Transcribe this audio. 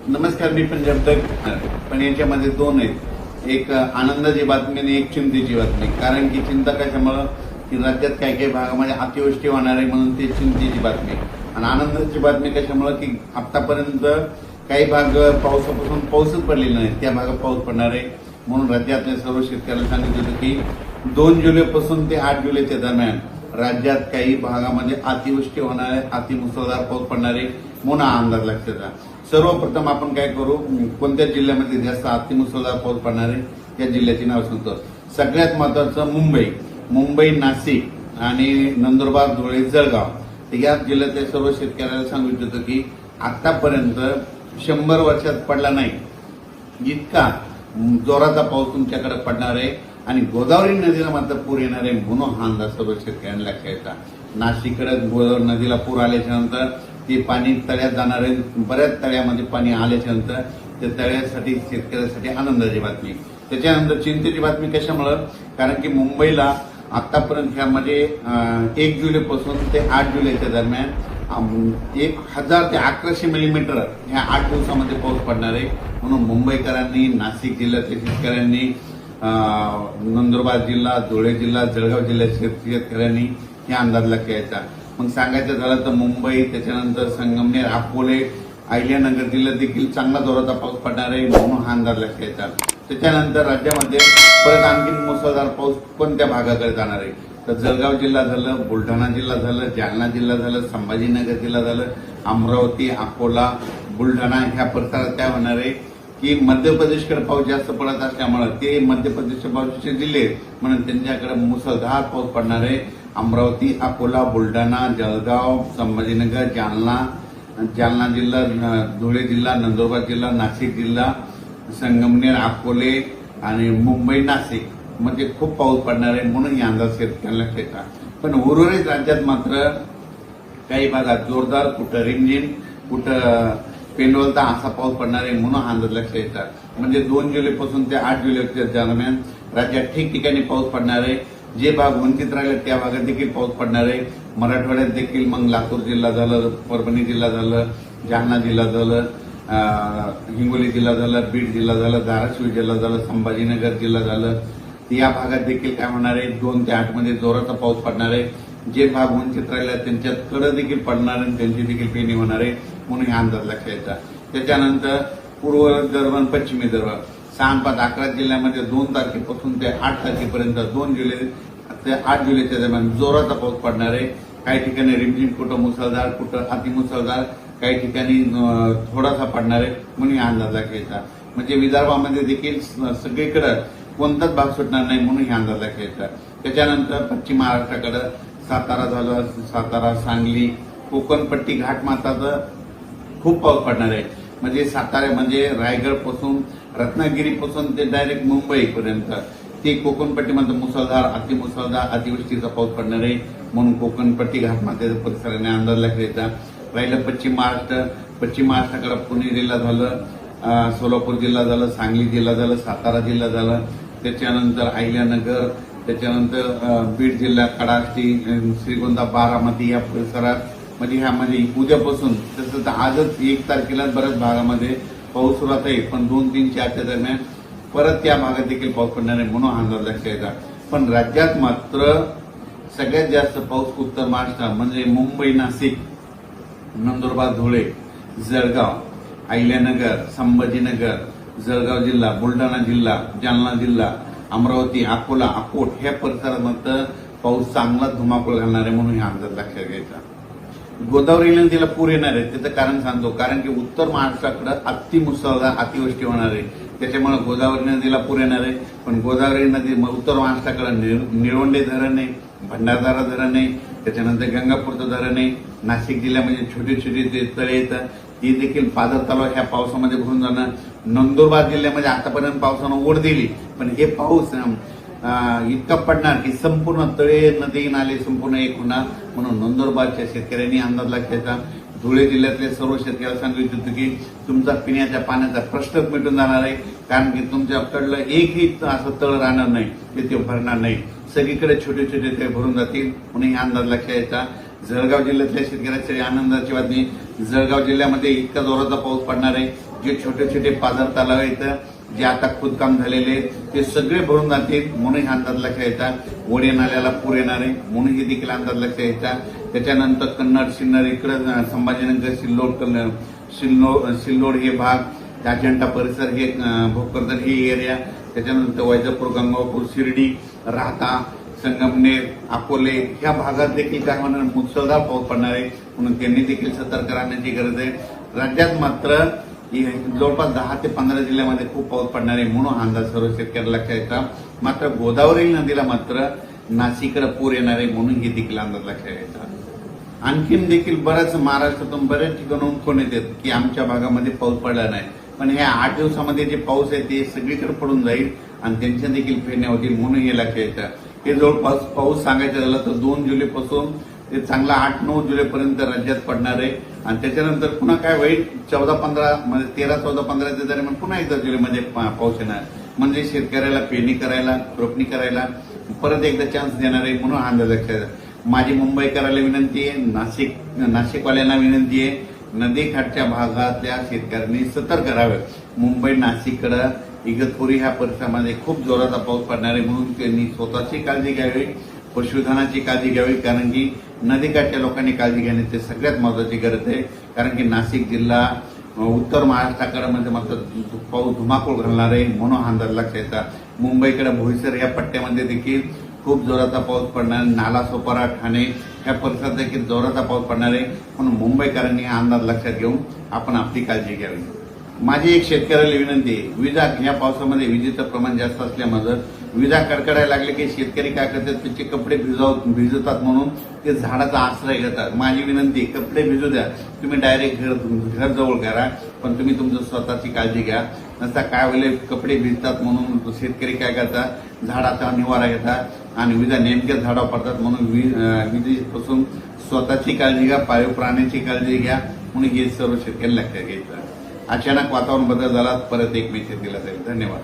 नमस्कार, मी पंजाब तक. पण याच्यामध्ये दोन आहेत, एक आनंदाची बातमी आणि एक चिंतेची बातमी. कारण की चिंता कशामुळं की राज्यात काही काही भागामध्ये अतिवृष्टी होणार आहे म्हणून ते चिंतेची बातमी. आणि आनंदाची बातमी कशामुळं की आतापर्यंत काही भाग पावसापासून पाऊसच पडलेला नाही, त्या भागात पाऊस पडणार आहे. म्हणून राज्यातल्या सर्व शेतकऱ्यांना सांगितलं होतं की 2 जुलैपासून ते 8 जुलैच्या दरम्यान राज्यात काही भागामध्ये अतिवृष्टी होणार आहे, अतिमुसळधार पाऊस पडणार आहे म्हणून हा अंदाज लक्षात घ्या. सर्वप्रथम आपण काय करू, कोणत्या जिल्ह्यामध्ये जास्त अतिमुसळधार पाऊस पडणार आहे त्या जिल्ह्याची नाव सांगतो. सगळ्यात महत्वाचं मुंबई, नाशिक आणि नंदुरबार, धुळे, जळगाव या जिल्ह्यातल्या सर्व शेतकऱ्यांना सांगितलं होतं की आतापर्यंत 100 वर्षात पडला नाही इतका जोराचा पाऊस तुमच्याकडे पडणार आहे आणि गोदावरी नदीला मात्र पूर येणार आहे म्हणून हा अंदाज सर्व शेतकऱ्यांना लक्षात येतात. नाशिककडे गोदावरी नदीला पूर आल्याच्या नंतर ते पाणी तळ्यात जाणार आहे. बऱ्याच तळ्यामध्ये पाणी आल्याच्या नंतर ते तळ्यासाठी शेतकऱ्यांसाठी आनंदाची बातमी. त्याच्यानंतर चिंतेची बातमी कशामुळं, कारण की मुंबईला आतापर्यंत ह्यामध्ये 1 जुलैपासून ते 8 जुलैच्या दरम्यान 1000 ते 1100 मिलीमीटर ह्या 8 दिवसामध्ये पाऊस पडणार आहे. म्हणून मुंबईकरांनी, नाशिक जिल्ह्यातल्या शेतकऱ्यांनी, नंदुरबार जिल्हा, धुळे जिल्हा, जळगाव जिल्ह्याच्या शेतकऱ्यांनी हे अंदाज लक्षात घ्यायचा. मग सांगायचं झालं तर मुंबई, त्याच्यानंतर संगमनेर, अकोले, अहिल्यानगर जिल्ह्यात देखील चांगला जोराचा पाऊस पडणार आहे म्हणून हा अंदाज लक्षात घ्यायचा. त्याच्यानंतर राज्यामध्ये परत आणखी मुसळधार पाऊस कोणत्या भागाकडे जाणार आहे तर जळगाव जिल्हा झालं, बुलढाणा जिल्हा झालं, जालना जिल्हा झालं, संभाजीनगर जिल्हा झालं, अमरावती, अकोला, बुलढाणा ह्या परिसरात काय होणार आहे की मध्य प्रदेशकडे पाऊस जास्त पडत असल्यामुळे ते मध्य प्रदेशचे बाजूचे जिल्हे म्हणून त्यांच्याकडे मुसळधार पाऊस पडणार आहे. अमरावती, अकोला, बुलढाणा, जळगाव, संभाजीनगर, जालना जिल्हा, धुळे जिल्हा, नंदुरबार जिल्हा, नाशिक जिल्हा, संगमनेर, अकोले आणि मुंबई, नाशिक मध्ये खूप पाऊस पडणार आहे म्हणून या अंदाज शेतकऱ्यांना घेतात. पण उर्वरित राज्यात मात्र काही भागात जोरदार, कुठं रिमझिम, कुठं पेंडवलता असा पाऊस पडणार आहे म्हणून हा अंदाज लक्षात येतात. म्हणजे 2 जुलैपासून ते 8 जुलैच्या दरम्यान राज्यात ठिकठिकाणी पाऊस पडणार आहे. जे भाग वंचित राहिले त्या भागात देखील पाऊस पडणार आहे. मराठवाड्यात देखील मग लातूर जिल्हा झालं, परभणी जिल्हा झालं, जालना जिल्हा झालं, हिंगोली जिल्हा झालं, बीड जिल्हा झालं, धाराशिव जिल्हा झालं, संभाजीनगर जिल्हा झालं, या भागात देखील काय होणार आहे 2 ते 8 मध्ये जोराचा पाऊस पडणार आहे. जे भाग वंचित राहिले त्यांच्यात कडं देखील पडणार आणि त्यांची देखील पेरणी होणार आहे म्हणून हा अंदाज लक्षात येतात. त्याच्यानंतर पूर्व विदर्भ, पश्चिमी विदर्भ 6-5-11 जिल्ह्यामध्ये 2 तारखेपासून ते 8 तारखेपर्यंत 2 जुलै ते 8 जुलैच्या दरम्यान जोराचा पाऊस पडणार आहे. काही ठिकाणी रिमझिम, कुठं मुसळधार, कुठं अतिमुसळधार, काही ठिकाणी थोडासा पडणार आहे म्हणून हा अंदाज लक्षात येतात. म्हणजे विदर्भामध्ये देखील सगळीकडे कोणताच भाग सुटणार नाही म्हणून हे अंदाज लक्षात येतात. त्याच्यानंतर पश्चिम महाराष्ट्राकडे सातारा झालं, सातारा, सांगली, कोकणपट्टी, घाटमाथ्याचं खूप पाऊस पडणार आहे. म्हणजे सातारा म्हणजे रायगड पासून, रत्नागिरीपासून ते डायरेक्ट मुंबईपर्यंत ते कोकणपट्टीमध्ये मुसळधार, अतिमुसळधार, अतिवृष्टीचा पाऊस पडणार आहे म्हणून कोकणपट्टी, घाटमाथ्याच्या परिसराने अंदाज लक्षात येतात. राहिलं पश्चिम महाराष्ट्राकडे पुणे जिल्हा झालं, सोलापूर जिल्हा झालं, सांगली जिल्हा झालं, सातारा जिल्हा झालं, त्याच्यानंतर अहिल्यानगर, त्याच्यानंतर बीड जिल्हा, कडाष्टी, श्रीगोंदा, बारामती या परिसरात म्हणजे ह्यामध्ये उद्यापासून तसं तर आजच 1 तारखेला बऱ्याच भागामध्ये पाऊस सुरुवात आहे. पण 2-3-4च्या दरम्यान परत त्या भागात देखील पाऊस पडणार आहे म्हणून अंदाज लक्षात येतात. पण राज्यात मात्र सगळ्यात जास्त पाऊस उत्तर महाराष्ट्र म्हणजे मुंबई, नाशिक, नंदुरबार, धुळे, जळगाव, अहिल्यानगर, संभाजीनगर, जळगाव जिल्हा, बुलढाणा जिल्हा, जालना जिल्हा, अमरावती, अकोला, अकोट ह्या परिसरात मात्र पाऊस चांगला धुमाकूळ घालणार आहे म्हणून हा अंदाज लक्षात घ्यायचा. गोदावरी नदीला पूर येणार आहे त्याचं कारण सांगतो. कारण की उत्तर महाराष्ट्राकडे अतिमुसळधार अतिवृष्टी होणार आहे त्याच्यामुळे गोदावरी नदीला पूर येणार आहे. पण गोदावरी नदी उत्तर महाराष्ट्राकडे निळवंडे धरण आहे, भंडारदरा धरण आहे, त्याच्यानंतर गंगापूरचं धरण आहे. नाशिक जिल्ह्यामध्ये छोटे छोटे ते तळे येतात, ती देखील पाझर तलाव ह्या पावसामध्ये भरून जाणार. नंदुरबार जिल्ह्यामध्ये आतापर्यंत पावसानं ओढ दिली पण हे पाऊस इतका पडणार की संपूर्ण तळे, नदी, नाले संपूर्ण एक होणार म्हणून नंदुरबारच्या शेतकऱ्यांनी अंदाज लक्षात. धुळे जिल्ह्यातले सर्व शेतकऱ्यांना सांगितलं होतं की तुमचा पिण्याच्या पाण्याचा प्रश्नच मिटून जाणार आहे. कारण की तुमच्याकडलं एकही असं तळ राहणार नाही, ते भरणार नाही. सगळीकडे छोटे छोटे ते भरून जातील म्हणून हे अंदाज लक्षात येतात. जळगाव जिल्ह्यातल्या शेतकऱ्यांसाठी आनंदाची बातमी, जळगाव जिल्ह्यामध्ये इतका जोराचा पाऊस पडणार आहे जे छोटे छोटे पाझर तलाव आहेत जे आता खोदकाम झालेले आहेत ते सगळे भरून जातील म्हणून अंदाज लक्षात यायचा. वडे नाल्याला पूर येणार आहे म्हणून हे देखील अंदाज लक्षात यायचा. त्याच्यानंतर कन्नड सिन्नर इकडं संभाजीनगर सिल्लोड हे भाग, अजंठा परिसर हे भोकरदन हे एरिया, त्याच्यानंतर वैजापूर, गंगापूर, शिर्डी, राहता, संगमनेर, अकोले ह्या भागात देखील काय होणार मुसळधार पाऊस पडणार आहे म्हणून त्यांनी देखील सतर्क राहण्याची गरज आहे. राज्यात मात्र जवळपास 10 ते 15 जिल्ह्यामध्ये खूप पाऊस पडणार आहे म्हणून अंदाज सर्व शेतकऱ्याला लक्षात येता. मात्र गोदावरी नदीला मात्र नाशिककडे पूर येणार आहे म्हणून हे देखील अंदाज लक्षात यायचा. आणखीन देखील बऱ्याच महाराष्ट्रातून बऱ्याच ठिकाणून फोन येतात की आमच्या भागामध्ये पाऊस पडला नाही, पण ह्या 8 दिवसामध्ये जे पाऊस आहे ते सगळीकडे पडून जाईल आणि त्यांच्या देखील फेरण्या होतील म्हणून हे लक्षात येतं. हे जवळपास पाऊस सांगायचं झालं तर 2 जुलैपासून ते चांगला 8-9 जुलैपर्यंत राज्यात पडणार आहे आणि त्याच्यानंतर पुन्हा काय होईल 14-15 म्हणजे 13-14-15 दरम्यान पुन्हा एकदा जुलैमध्ये पाऊस येणार म्हणजे शेतकऱ्याला पेरणी करायला, रोपणी करायला परत एकदा चान्स देणार आहे म्हणून अंदाज लक्षात. माझी मुंबईकराला विनंती आहे, नाशिकवाल्यांना विनंती आहे, नदीकाठच्या भागातल्या शेतकऱ्यांनी सतर्क राहावे. मुंबई नाशिककडे इगतपुरी ह्या परिसरामध्ये खूप जोराचा पाऊस पडणार आहे म्हणून त्यांनी स्वतःची काळजी घ्यावी, पशुधनाची काळजी घ्यावी, कारण की नदीकाठच्या लोकांनी काळजी घेणे ते सगळ्यात महत्वाची गरज आहे. कारण की नाशिक जिल्हा उत्तर महाराष्ट्राकडे म्हणजे मात्र पाऊस धुमाकूळ घालणार आहे म्हणून अंदाज लक्षात येता. मुंबईकडे भोईसर या पट्ट्यामध्ये देखील खूप जोराचा पाऊस पडणार, नालासोपारा, ठाणे या परिसरात देखील जोराचा पाऊस पडणार आहे म्हणून मुंबईकरांनी हा अंदाज लक्षात घेऊन आपण आपली काळजी घ्यावी. माझी एक शेतकऱ्याला विनंती आहे, विजा या पावसामध्ये विजेचं प्रमाण जास्त असल्यामुळे विजा कडकडायला लागले की शेतकरी काय करतात त्याचे कपडे भिजवतात म्हणून ते झाडाचा आश्रय घेतात. माझी विनंती कपडे भिजू द्या, तुम्ही डायरेक्ट घर जवळ करा, पण तुम्ही तुमचं स्वतःची काळजी घ्या. नसता काय होईल कपडे भिजतात म्हणून शेतकरी काय करतात झाडाचा निवारा घेतात आणि विजा नेमक्या झाडावर पडतात म्हणून विजेपासून स्वतःची काळजी घ्या, पाळीव प्राण्याची काळजी घ्या म्हणून हे सर्व शेतकरी लक्षात घ्यायचं. अचानक वातावरण बदल झाला परत एक मेसेज दिला जाईल. धन्यवाद.